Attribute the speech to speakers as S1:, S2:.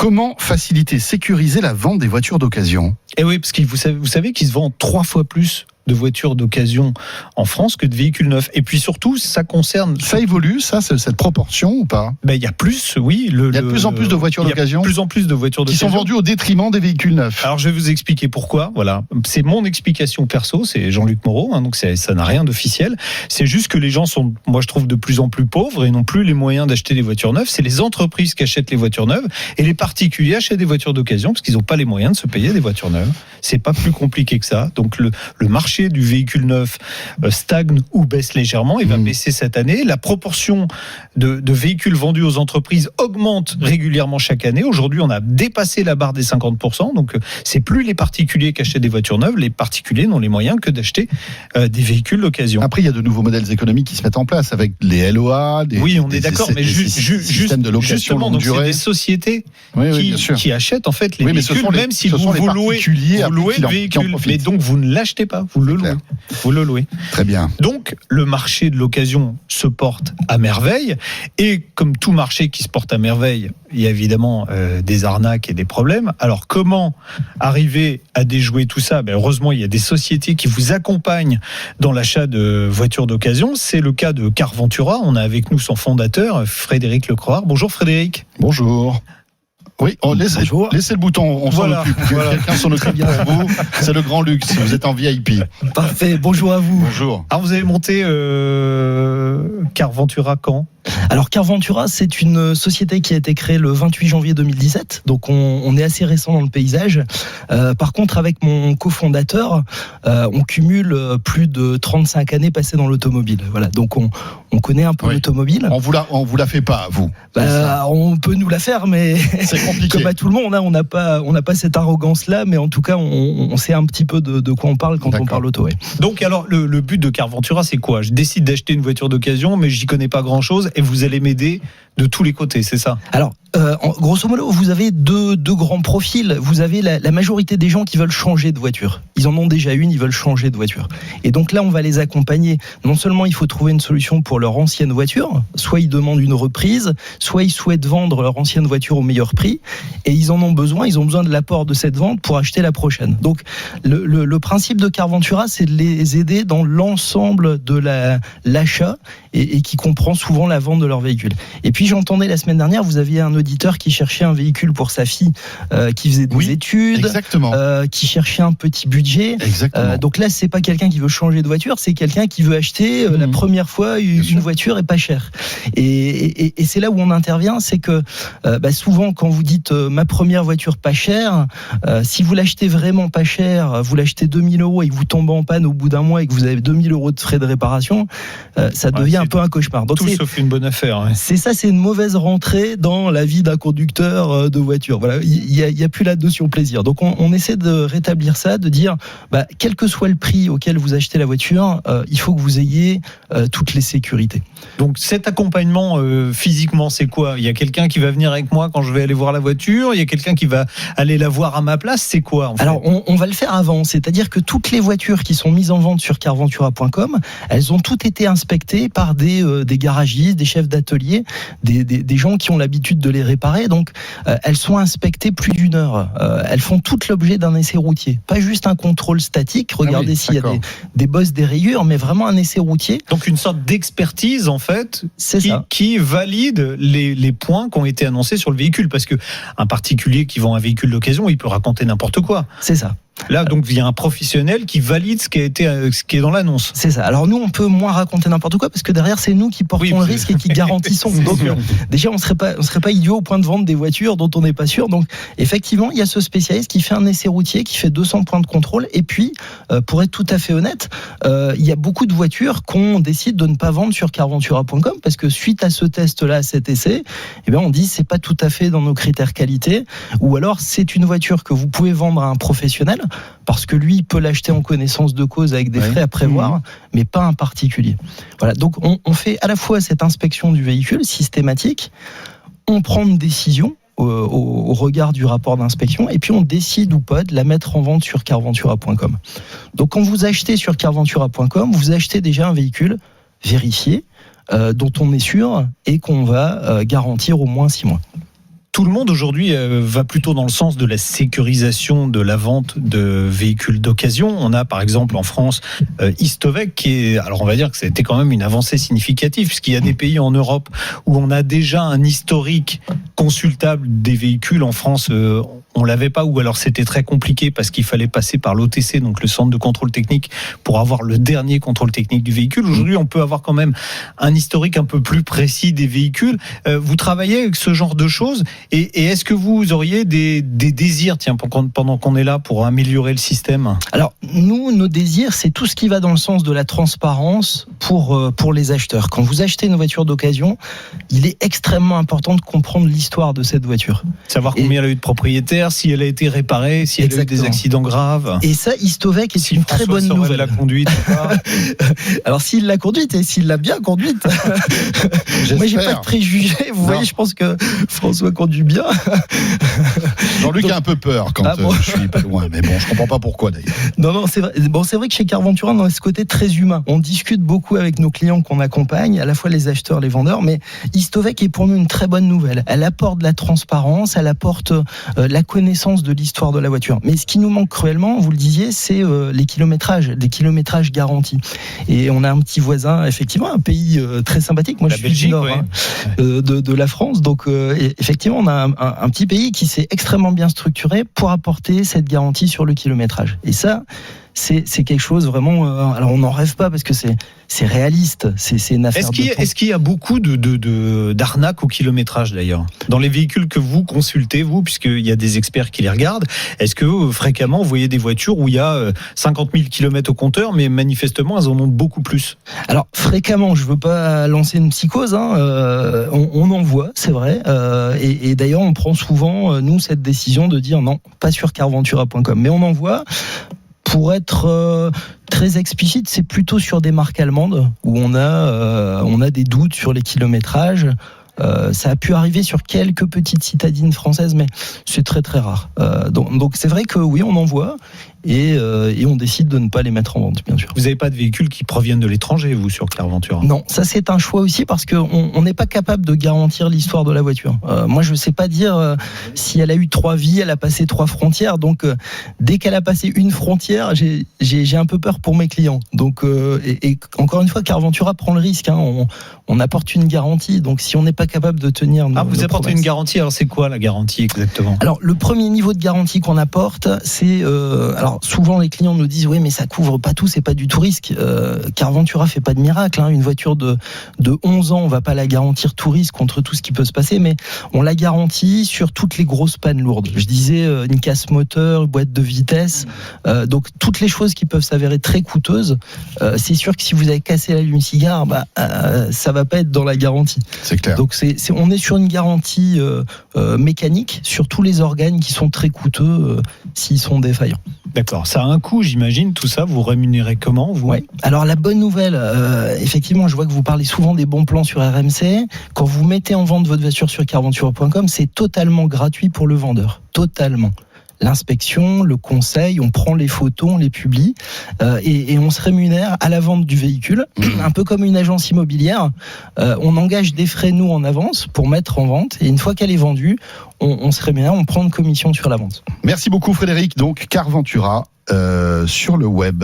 S1: Comment faciliter, sécuriser la vente des voitures d'occasion ?
S2: Et oui, parce que vous savez qu'il se vend 3 fois plus de voitures d'occasion en France que de véhicules neufs. Et puis surtout, ça concerne...
S1: Ça évolue, cette proportion ou pas ?
S2: Il y a plus, oui.
S1: Il y a de plus en plus de voitures d'occasion ?
S2: Il y a de plus en plus de voitures d'occasion.
S1: Qui sont vendues au détriment des véhicules neufs.
S2: Alors je vais vous expliquer pourquoi. Voilà, c'est mon explication perso, c'est Jean-Luc Moreau, donc ça n'a rien d'officiel. C'est juste que les gens sont, moi je trouve, de plus en plus pauvres et n'ont plus les moyens d'acheter des voitures neuves. C'est les entreprises qui achètent les voitures neuves et les particuliers achètent des voitures d'occasion parce qu'ils n'ont pas les moyens de se payer des voitures neuves. C'est pas plus compliqué que ça. Donc le marché du véhicule neuf stagne ou baisse légèrement. Il va baisser cette année. La proportion de véhicules vendus aux entreprises augmente régulièrement chaque année. Aujourd'hui, on a dépassé la barre des 50%. Donc, c'est plus les particuliers qui achètent des voitures neuves. Les particuliers n'ont les moyens que d'acheter des véhicules d'occasion.
S1: Après, il y a de nouveaux modèles économiques qui se mettent en place avec les LOA.
S2: Oui, on est d'accord, mais
S1: systèmes de location longue durée.
S2: C'est des sociétés qui achètent en fait les véhicules, même si vous louez le véhicule. Mais donc, vous ne l'achetez pas, vous le louez. Vous le louez.
S1: Très bien.
S2: Donc, le marché de l'occasion se porte à merveille. Et comme tout marché qui se porte à merveille, il y a évidemment des arnaques et des problèmes. Alors, comment arriver à déjouer tout ça ? Heureusement, il y a des sociétés qui vous accompagnent dans l'achat de voitures d'occasion. C'est le cas de Carventura. On a avec nous son fondateur, Frédéric Lecroix. Bonjour Frédéric.
S1: Bonjour. Oui, laissez le bouton, on s'en occupe. Quelqu'un s'en occupe bien pour vous. C'est le grand luxe, vous êtes en VIP.
S3: Parfait, bonjour à vous.
S1: Bonjour.
S2: Alors vous avez monté Carventura quand ?
S3: Alors Carventura, c'est une société qui a été créée le 28 janvier 2017, donc on est assez récent dans le paysage. Par contre, avec mon cofondateur, on cumule plus de 35 années passées dans l'automobile. Voilà, donc on connaît un peu l'automobile.
S1: On vous la fait pas, vous.
S3: On peut nous la faire, mais
S1: c'est compliqué.
S3: Comme à tout le monde, on n'a pas cette arrogance-là, mais en tout cas, on sait un petit peu de quoi on parle quand on parle auto. Ouais.
S2: Donc alors, le but de Carventura, c'est quoi ? Je décide d'acheter une voiture d'occasion, mais j'y connais pas grand-chose, et vous allez m'aider de tous les côtés, c'est ça ?
S3: Alors, grosso modo, vous avez deux grands profils. Vous avez la majorité des gens qui veulent changer de voiture. Ils en ont déjà une, ils veulent changer de voiture. Et donc là, on va les accompagner. Non seulement il faut trouver une solution pour leur ancienne voiture, soit ils demandent une reprise, soit ils souhaitent vendre leur ancienne voiture au meilleur prix, et ils ont besoin de l'apport de cette vente pour acheter la prochaine. Donc, le principe de Carventura, c'est de les aider dans l'ensemble de l'achat et qui comprend souvent la vente de leur véhicule. Et puis, j'entendais la semaine dernière, vous aviez un auditeur qui cherchait un véhicule pour sa fille, qui faisait des études, qui cherchait un petit budget. Donc là, c'est pas quelqu'un qui veut changer de voiture, c'est quelqu'un qui veut acheter la première fois une voiture et pas chère. Et c'est là où on intervient, c'est que souvent, quand vous dites ma première voiture pas chère, si vous l'achetez vraiment pas cher, vous l'achetez 2000 € et que vous tombez en panne au bout d'un mois et que vous avez 2000 € de frais de réparation, ça devient un peu un cauchemar. Donc
S2: tout sauf une bonne affaire. Ouais.
S3: C'est ça, c'est une mauvaise rentrée dans la vie d'un conducteur de voiture. Voilà, il y a plus la notion plaisir. Donc on essaie de rétablir ça, de dire quel que soit le prix auquel vous achetez la voiture, il faut que vous ayez toutes les sécurités.
S2: Donc cet accompagnement physiquement, c'est quoi ? Il y a quelqu'un qui va venir avec moi quand je vais aller voir la voiture, il y a quelqu'un qui va aller la voir à ma place, c'est quoi en fait ?
S3: Alors on va le faire avant, c'est-à-dire que toutes les voitures qui sont mises en vente sur carventura.com, elles ont toutes été inspectées par des garagistes, des chefs d'atelier, des gens qui ont l'habitude de les réparer. Donc elles sont inspectées plus d'1 heure. Elles font toutes l'objet d'un essai routier, pas juste un contrôle statique, regardez s'il y a des bosses, des rayures, mais vraiment un essai routier.
S2: Donc une sorte d'expertise en fait qui valide les points qui ont été annoncés sur le véhicule, parce que un particulier qui vend un véhicule d'occasion, il peut raconter n'importe quoi.
S3: C'est ça.
S2: Là, donc, il y a un professionnel qui valide ce qui est dans l'annonce.
S3: C'est ça. Alors, nous, on peut moins raconter n'importe quoi parce que derrière, c'est nous qui portons le risque et qui garantissons. Donc, déjà, on serait pas idiot au point de vendre des voitures dont on n'est pas sûr. Donc, effectivement, il y a ce spécialiste qui fait un essai routier, qui fait 200 points de contrôle. Et puis, pour être tout à fait honnête, il y a beaucoup de voitures qu'on décide de ne pas vendre sur carventura.com parce que suite à ce test-là, à cet essai, on dit c'est pas tout à fait dans nos critères qualité, ou alors c'est une voiture que vous pouvez vendre à un professionnel parce que lui, il peut l'acheter en connaissance de cause avec des frais à prévoir, mais pas un particulier. Voilà, donc on fait à la fois cette inspection du véhicule systématique, on prend une décision au regard du rapport d'inspection, et puis on décide ou pas de la mettre en vente sur carventura.com. Donc quand vous achetez sur carventura.com, vous achetez déjà un véhicule vérifié, dont on est sûr et qu'on va garantir au moins 6 mois.
S2: tout le monde aujourd'hui va plutôt dans le sens de la sécurisation de la vente de véhicules d'occasion. On a par exemple en France Istovec qui est, alors on va dire que c'était quand même une avancée significative puisqu'il y a des pays en Europe où on a déjà un historique consultable des véhicules. En France, on l'avait pas, ou alors c'était très compliqué parce qu'il fallait passer par l'OTC, donc le centre de contrôle technique, pour avoir le dernier contrôle technique du véhicule. Aujourd'hui, on peut avoir quand même un historique un peu plus précis des véhicules. Vous travaillez avec ce genre de choses et est-ce que vous auriez des désirs, tiens, pendant qu'on est là, pour améliorer le système ?
S3: Alors, nous, nos désirs, c'est tout ce qui va dans le sens de la transparence pour les acheteurs. Quand vous achetez une voiture d'occasion, il est extrêmement important de comprendre l'histoire de cette voiture.
S2: Savoir combien elle a eu de propriétaires, si elle a été réparée, si elle a eu des accidents graves.
S3: Et ça, Istovec est une très bonne nouvelle.
S2: La conduite ou pas.
S3: Alors, s'il l'a conduite et s'il l'a bien conduite, moi, j'ai pas de préjugés. Vous voyez, je pense que François conduit bien.
S1: Jean-Luc a un peu peur quand je suis pas loin, mais bon, je comprends pas pourquoi d'ailleurs.
S3: Non, c'est vrai. Bon, c'est vrai que chez Carventura, on a ce côté très humain. On discute beaucoup avec nos clients qu'on accompagne, à la fois les acheteurs, les vendeurs, mais Istovec est pour nous une très bonne nouvelle. Elle apporte de la transparence, elle apporte la connaissance de l'histoire de la voiture. Mais ce qui nous manque cruellement, vous le disiez, c'est les kilométrages garantis. Et on a un petit voisin, effectivement, un pays très sympathique. Moi, je suis
S2: Belgique,
S3: du nord de la France, donc effectivement, on a un petit pays qui s'est extrêmement bien structuré pour apporter cette garantie sur le kilométrage. Et ça, c'est quelque chose vraiment. Alors on n'en rêve pas parce que c'est réaliste, c'est une affaire.
S2: Est-ce qu'il y a beaucoup d'arnaques au kilométrage d'ailleurs dans les véhicules que vous consultez, vous, puisqu'il y a des experts qui les regardent? Est-ce que fréquemment vous voyez des voitures où il y a 50 000 km au compteur, mais manifestement elles en ont beaucoup plus?
S3: Alors fréquemment, je veux pas lancer une psychose, on en voit, c'est vrai, et d'ailleurs on prend souvent nous cette décision de dire non, pas sur carventura.com, mais on en voit. Pour être très explicite, c'est plutôt sur des marques allemandes où on a des doutes sur les kilométrages. Ça a pu arriver sur quelques petites citadines françaises, mais c'est très très rare. Donc c'est vrai que oui, on en voit et on décide de ne pas les mettre en vente, bien sûr.
S2: Vous n'avez pas de véhicules qui proviennent de l'étranger, vous, sur Carventura?
S3: Non, ça c'est un choix aussi parce qu'on n'est pas capable de garantir l'histoire de la voiture. Moi, je ne sais pas dire si elle a eu 3 vies, elle a passé 3 frontières. Donc, dès qu'elle a passé une frontière, j'ai un peu peur pour mes clients. Donc, et encore une fois, Carventura prend le risque. On apporte une garantie. Donc, si on n'est pas capable de tenir nos
S2: vous apportez
S3: promesses.
S2: Une garantie. Alors, c'est quoi la garantie exactement?
S3: Alors, le premier niveau de garantie qu'on apporte, c'est alors souvent les clients nous disent oui, mais ça couvre pas tout, c'est pas du tout risque. Carventura fait pas de miracle. Une voiture de 11 ans, on va pas la garantir tout risque contre tout ce qui peut se passer, mais on la garantit sur toutes les grosses pannes lourdes. Je disais une casse moteur, boîte de vitesse, donc toutes les choses qui peuvent s'avérer très coûteuses. C'est sûr que si vous avez cassé l'allume-cigare, ça va pas être dans la garantie.
S1: C'est clair.
S3: Donc on est sur une garantie mécanique sur tous les organes qui sont très coûteux s'ils sont défaillants.
S2: D'accord, ça a un coût, j'imagine, tout ça, vous rémunérez comment, vous?
S3: Ouais. Alors la bonne nouvelle, effectivement, je vois que vous parlez souvent des bons plans sur RMC. Quand vous mettez en vente votre voiture sur carventura.com, c'est totalement gratuit pour le vendeur, totalement. L'inspection, le conseil, on prend les photos, on les publie et on se rémunère à la vente du véhicule, un peu comme une agence immobilière. On engage des frais, nous, en avance pour mettre en vente et une fois qu'elle est vendue, on se rémunère, on prend une commission sur la vente.
S1: Merci beaucoup Frédéric. Donc Carventura sur le web.